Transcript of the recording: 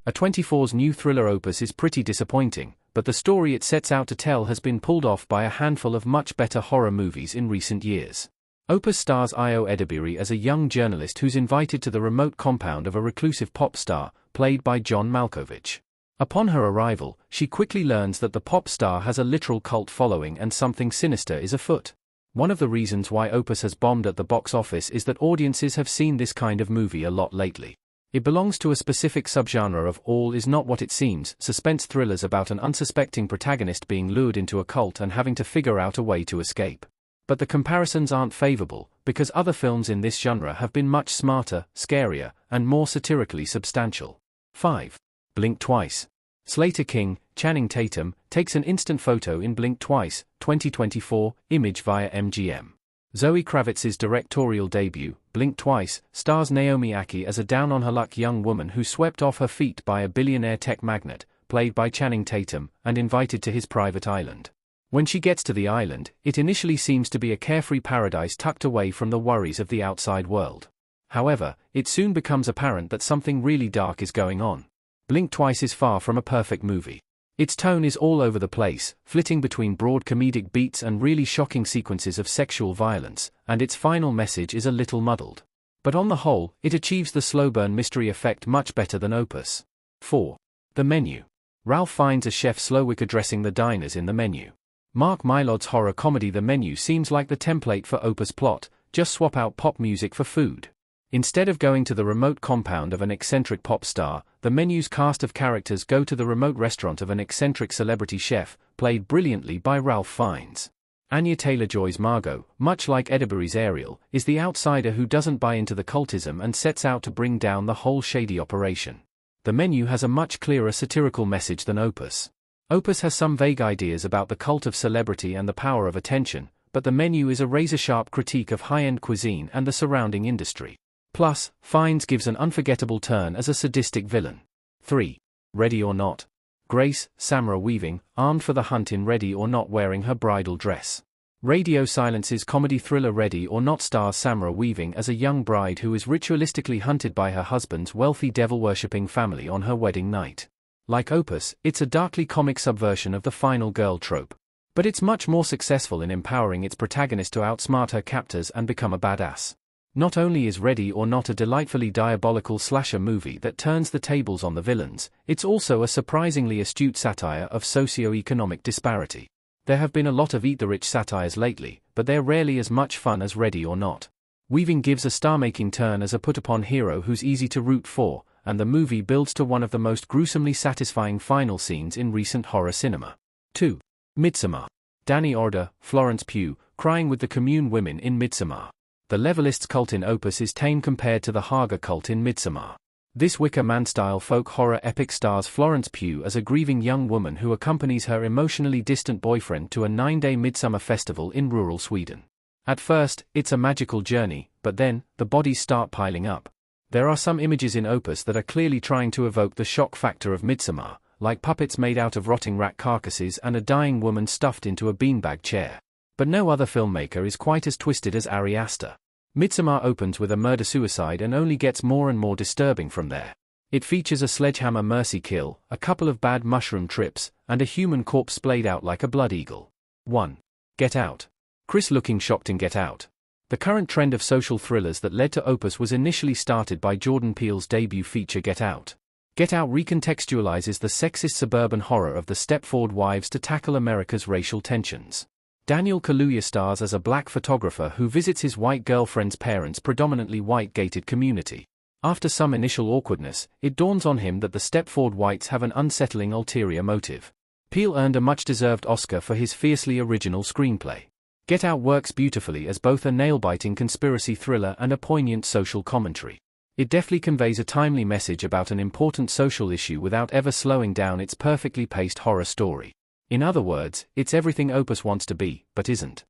A24's new thriller opus is pretty disappointing, but the story it sets out to tell has been pulled off by a handful of much better horror movies in recent years. Opus stars Io Edebiri as a young journalist who's invited to the remote compound of a reclusive pop star, played by John Malkovich. Upon her arrival, she quickly learns that the pop star has a literal cult following and something sinister is afoot. One of the reasons why Opus has bombed at the box office is that audiences have seen this kind of movie a lot lately. It belongs to a specific subgenre of all is not what it seems, suspense thrillers about an unsuspecting protagonist being lured into a cult and having to figure out a way to escape. But the comparisons aren't favorable, because other films in this genre have been much smarter, scarier, and more satirically substantial. 5. Blink Twice. Slater King, Channing Tatum, takes an instant photo in Blink Twice, 2024, image via MGM. Zoe Kravitz's directorial debut, Blink Twice, stars Naomi Ackie as a down-on-her-luck young woman who swept off her feet by a billionaire tech magnate, played by Channing Tatum, and invited to his private island. When she gets to the island, it initially seems to be a carefree paradise tucked away from the worries of the outside world. However, it soon becomes apparent that something really dark is going on. Blink Twice is far from a perfect movie. Its tone is all over the place, flitting between broad comedic beats and really shocking sequences of sexual violence, and its final message is a little muddled. But on the whole, it achieves the slow burn mystery effect much better than Opus. 4. The Menu. Ralph Fiennes as Chef Slowik addressing the diners in The Menu. Mark Mylod's horror comedy The Menu seems like the template for Opus plot, just swap out pop music for food. Instead of going to the remote compound of an eccentric pop star, The Menu's cast of characters go to the remote restaurant of an eccentric celebrity chef, played brilliantly by Ralph Fiennes. Anya Taylor-Joy's Margot, much like Edebiri's Ariel, is the outsider who doesn't buy into the cultism and sets out to bring down the whole shady operation. The Menu has a much clearer satirical message than Opus. Opus has some vague ideas about the cult of celebrity and the power of attention, but The Menu is a razor-sharp critique of high-end cuisine and the surrounding industry. Plus, Fiennes gives an unforgettable turn as a sadistic villain. 3. Ready or Not. Grace, Samara Weaving, armed for the hunt in Ready or Not wearing her bridal dress. Radio Silence's comedy thriller Ready or Not stars Samara Weaving as a young bride who is ritualistically hunted by her husband's wealthy devil-worshipping family on her wedding night. Like Opus, it's a darkly comic subversion of the final girl trope. But it's much more successful in empowering its protagonist to outsmart her captors and become a badass. Not only is Ready or Not a delightfully diabolical slasher movie that turns the tables on the villains, it's also a surprisingly astute satire of socio-economic disparity. There have been a lot of eat-the-rich satires lately, but they're rarely as much fun as Ready or Not. Weaving gives a star-making turn as a put-upon hero who's easy to root for, and the movie builds to one of the most gruesomely satisfying final scenes in recent horror cinema. 2. Midsommar. Danny Order, Florence Pugh, crying with the commune women in Midsommar. The Levelists' cult in Opus is tame compared to the Haga cult in Midsommar. This Wicker Man-style folk horror epic stars Florence Pugh as a grieving young woman who accompanies her emotionally distant boyfriend to a 9-day midsummer festival in rural Sweden. At first, it's a magical journey, but then, the bodies start piling up. There are some images in Opus that are clearly trying to evoke the shock factor of Midsommar, like puppets made out of rotting rat carcasses and a dying woman stuffed into a beanbag chair. But no other filmmaker is quite as twisted as Ari Aster. Midsommar opens with a murder-suicide and only gets more and more disturbing from there. It features a sledgehammer mercy kill, a couple of bad mushroom trips, and a human corpse splayed out like a blood eagle. 1. Get Out. Chris looking shocked in Get Out. The current trend of social thrillers that led to Opus was initially started by Jordan Peele's debut feature Get Out. Get Out recontextualizes the sexist suburban horror of the Stepford Wives to tackle America's racial tensions. Daniel Kaluuya stars as a black photographer who visits his white girlfriend's parents' predominantly white gated community. After some initial awkwardness, it dawns on him that the Stepford Wights have an unsettling ulterior motive. Peele earned a much-deserved Oscar for his fiercely original screenplay. Get Out works beautifully as both a nail-biting conspiracy thriller and a poignant social commentary. It deftly conveys a timely message about an important social issue without ever slowing down its perfectly paced horror story. In other words, it's everything Opus wants to be, but isn't.